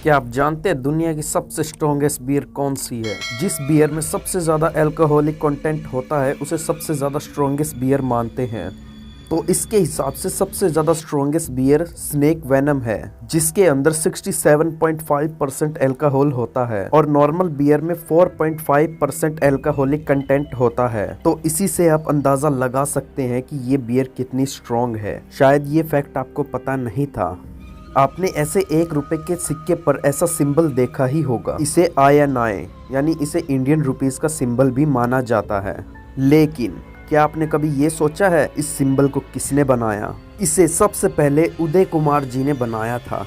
क्या आप जानते हैं दुनिया की सबसे स्ट्रॉन्गेस्ट बियर कौन सी है? जिस बियर में सबसे ज्यादा अल्कोहलिक कंटेंट होता है उसे सबसे ज्यादा स्ट्रॉन्गेस्ट बियर मानते हैं। तो इसके हिसाब से सबसे ज्यादा स्ट्रॉन्गेस्ट बियर स्नेक वेनम है, जिसके अंदर 67.5% अल्कोहल होता है और नॉर्मल बियर में 4.5% अल्कोहलिक कंटेंट होता है। तो इसी से आप अंदाजा लगा सकते हैं कि ये बियर कितनी स्ट्रॉन्ग है। शायद ये फैक्ट आपको पता नहीं था। आपने ऐसे 1 रुपए के सिक्के पर ऐसा सिंबल देखा ही होगा। इसे INI यानी इसे इंडियन रुपीस का सिंबल भी माना जाता है। लेकिन क्या आपने कभी ये सोचा है इस सिंबल को किसने बनाया? इसे सबसे पहले उदय कुमार जी ने बनाया था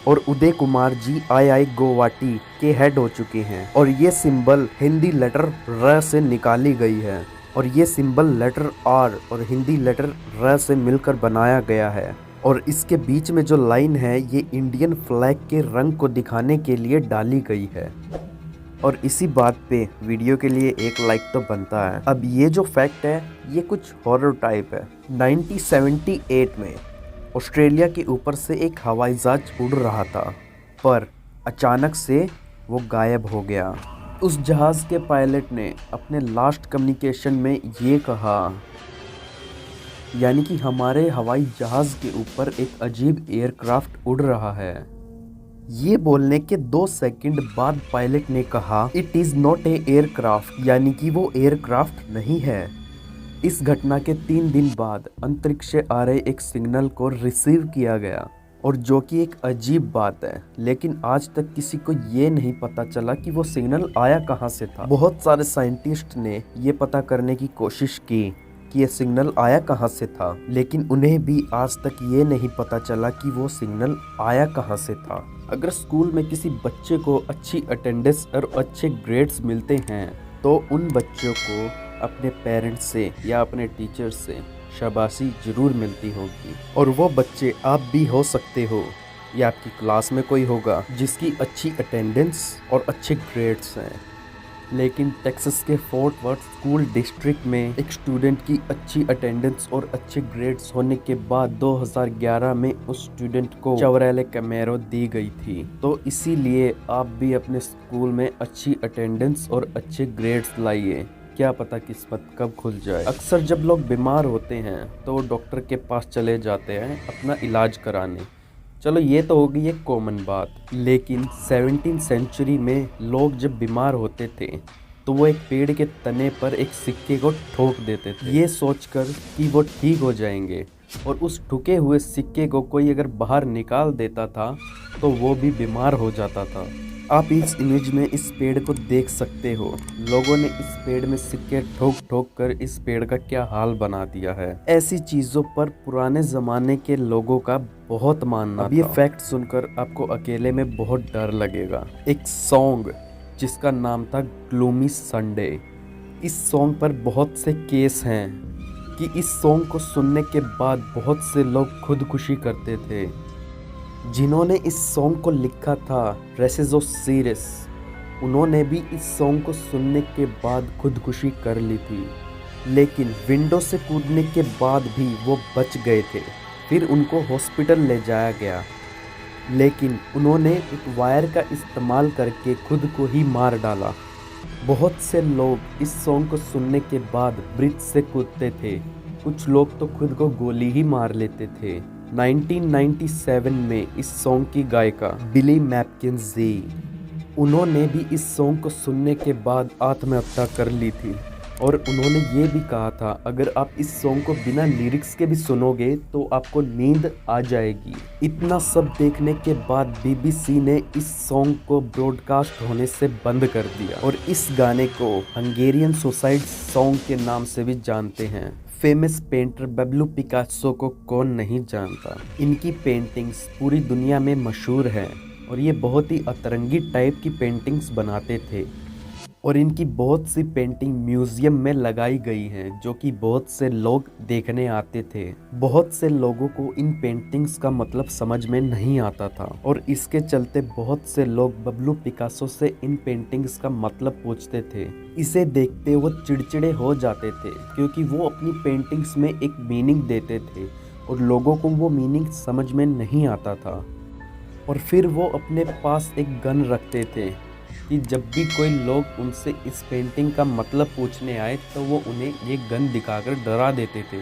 और उदय कुमार जी II गुवाहाटी के हेड हो चुके हैं। और ये सिंबल हिंदी लेटर र से निकाली गई है और ये सिंबल लेटर R और हिंदी लेटर र से मिलकर बनाया गया है। और इसके बीच में जो लाइन है ये इंडियन फ्लैग के रंग को दिखाने के लिए डाली गई है। और इसी बात पे वीडियो के लिए एक लाइक तो बनता है। अब ये जो फैक्ट है ये कुछ हॉरर टाइप है। 1978 में ऑस्ट्रेलिया के ऊपर से एक हवाई जहाज उड़ रहा था, पर अचानक से वो गायब हो गया। उस जहाज़ के पायलट ने अपने लास्ट कम्युनिकेशन में ये कहा, यानी कि हमारे हवाई जहाज के ऊपर एक अजीब एयरक्राफ्ट उड़ रहा है। ये बोलने के 2 सेकंड बाद पायलट ने कहा, it is not a aircraft, यानी कि वो एयरक्राफ्ट नहीं है। इस घटना के 3 दिन बाद अंतरिक्ष से आ रहे एक सिग्नल को रिसीव किया गया, और जो कि एक अजीब बात है, लेकिन आज तक किसी को ये नहीं पता चला कि वो सिग्नल आया कहाँ से था। बहुत सारे साइंटिस्ट ने ये पता करने की कोशिश की कि ये सिग्नल आया कहाँ से था, लेकिन उन्हें भी आज तक ये नहीं पता चला कि वो सिग्नल आया कहाँ से था। अगर स्कूल में किसी बच्चे को अच्छी अटेंडेंस और अच्छे ग्रेड्स मिलते हैं तो उन बच्चों को अपने पेरेंट्स से या अपने टीचर से शाबाशी जरूर मिलती होगी। और वो बच्चे आप भी हो सकते हो, या आपकी क्लास में कोई होगा जिसकी अच्छी अटेंडेंस और अच्छे ग्रेड्स हैं। लेकिन टेक्सास के फोर्ट वर्थ स्कूल डिस्ट्रिक्ट में एक स्टूडेंट की अच्छी अटेंडेंस और अच्छे ग्रेड्स होने के बाद 2011 में उस स्टूडेंट को चौरेले कैमेरो दी गई थी। तो इसीलिए आप भी अपने स्कूल में अच्छी अटेंडेंस और अच्छे ग्रेड्स लाइए, क्या पता किस्मत कब खुल जाए। अक्सर जब लोग बीमार होते हैं तो वो डॉक्टर के पास चले जाते हैं अपना इलाज कराने। चलो ये तो हो गई एक कॉमन बात, लेकिन 17वीं सेंचुरी में लोग जब बीमार होते थे तो वो एक पेड़ के तने पर एक सिक्के को ठोक देते थे, ये सोचकर कि वो ठीक हो जाएंगे। और उस ठुके हुए सिक्के को कोई अगर बाहर निकाल देता था तो वो भी बीमार हो जाता था। आप इस इमेज में इस पेड़ को देख सकते हो। लोगों ने इस पेड़ में सिक्के ठोक ठोक कर इस पेड़ का क्या हाल बना दिया है। ऐसी चीजों पर पुराने जमाने के लोगों का बहुत मानना था। अब ये फैक्ट सुनकर आपको अकेले में बहुत डर लगेगा। एक सॉन्ग जिसका नाम था ग्लूमी संडे, इस सॉन्ग पर बहुत से केस हैं कि इस सॉन्ग को सुनने के बाद बहुत से लोग खुदकुशी करते थे। जिन्होंने इस सॉन्ग को लिखा था रेसेजो सीरिस, उन्होंने भी इस सॉन्ग को सुनने के बाद खुदकुशी कर ली थी, लेकिन विंडो से कूदने के बाद भी वो बच गए थे। फिर उनको हॉस्पिटल ले जाया गया, लेकिन उन्होंने एक वायर का इस्तेमाल करके खुद को ही मार डाला। बहुत से लोग इस सॉन्ग को सुनने के बाद ब्रिज से कूदते थे, कुछ लोग तो खुद को गोली ही मार लेते थे। 1997 में इस सॉन्ग की गायिका बिली मैककेंजी, उन्होंने भी इस सॉन्ग को सुनने के बाद आत्महत्या कर ली थी। और उन्होंने ये भी कहा था, अगर आप इस सॉन्ग को बिना लिरिक्स के भी सुनोगे तो आपको नींद आ जाएगी। इतना सब देखने के बाद BBC ने इस सॉन्ग को ब्रॉडकास्ट होने से बंद कर दिया। और इस गाने को हंगेरियन सुसाइड सॉन्ग के नाम से भी जानते हैं। फेमस पेंटर पेब्लो पिकासो को कौन नहीं जानता। इनकी पेंटिंग्स पूरी दुनिया में मशहूर हैं और ये बहुत ही अतरंगी टाइप की पेंटिंग्स बनाते थे। और इनकी बहुत सी पेंटिंग म्यूजियम में लगाई गई हैं, जो कि बहुत से लोग देखने आते थे। बहुत से लोगों को इन पेंटिंग्स का मतलब समझ में नहीं आता था और इसके चलते बहुत से लोग पेब्लो पिकासो से इन पेंटिंग्स का मतलब पूछते थे। इसे देखते वो चिड़चिड़े हो जाते थे, क्योंकि वो अपनी पेंटिंग्स में एक मीनिंग देते थे और लोगों को वो मीनिंग समझ में नहीं आता था। और फिर वो अपने पास एक गन रखते थे कि जब भी कोई लोग उनसे इस पेंटिंग का मतलब पूछने आए तो वो उन्हें ये गन दिखाकर डरा देते थे।